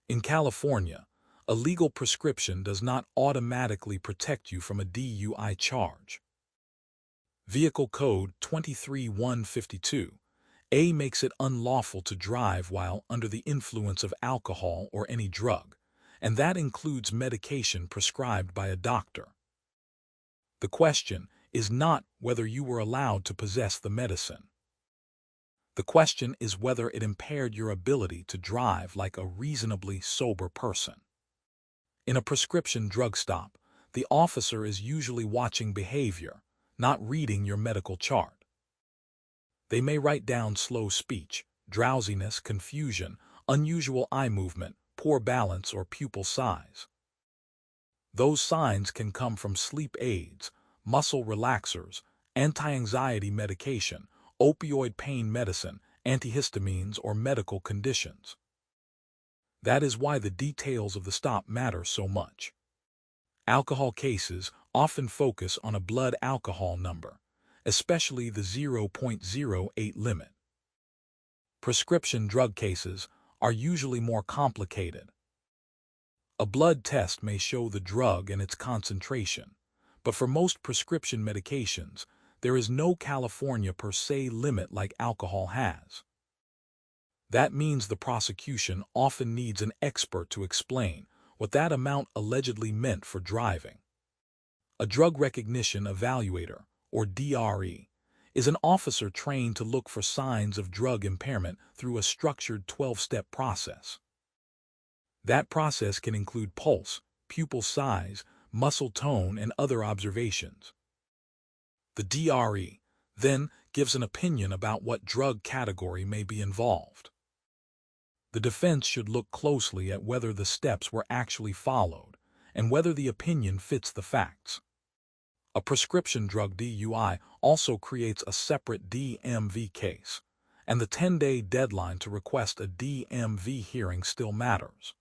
In California, a legal prescription does not automatically protect you from a DUI charge. Vehicle Code 23152 A makes it unlawful to drive while under the influence of alcohol or any drug, and that includes medication prescribed by a doctor. The question is not whether you were allowed to possess the medicine. The question is whether it impaired your ability to drive like a reasonably sober person. In a prescription drug stop, the officer is usually watching behavior, not reading your medical chart. They may write down slow speech, drowsiness, confusion, unusual eye movement, poor balance, or pupil size. Those signs can come from sleep aids, muscle relaxers, anti-anxiety medication, opioid pain medicine, antihistamines, or medical conditions. That is why the details of the stop matter so much. Alcohol cases often focus on a blood alcohol number, especially the 0.08 limit. Prescription drug cases are usually more complicated. A blood test may show the drug and its concentration, but for most prescription medications, there is no California per se limit like alcohol has. That means the prosecution often needs an expert to explain what that amount allegedly meant for driving. A drug recognition evaluator, or DRE, is an officer trained to look for signs of drug impairment through a structured 12-step process. That process can include pulse, pupil size, muscle tone, and other observations. The DRE then gives an opinion about what drug category may be involved. The defense should look closely at whether the steps were actually followed and whether the opinion fits the facts. A prescription drug DUI also creates a separate DMV case, and the 10-day deadline to request a DMV hearing still matters.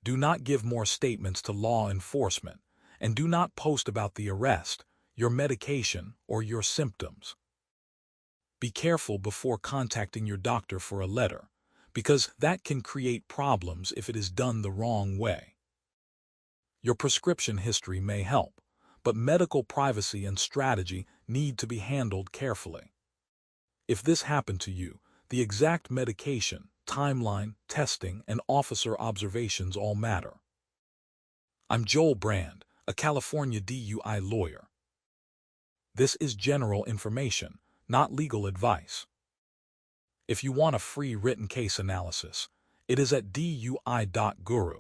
Do not give more statements to law enforcement, and do not post about the arrest, your medication, or your symptoms. Be careful before contacting your doctor for a letter, because that can create problems if it is done the wrong way. Your prescription history may help, but medical privacy and strategy need to be handled carefully. If this happened to you, the exact medication, timeline, testing, and officer observations all matter. I'm Joel Brand, a California DUI lawyer. This is general information, not legal advice. If you want a free written case analysis, it is at DUI.guru.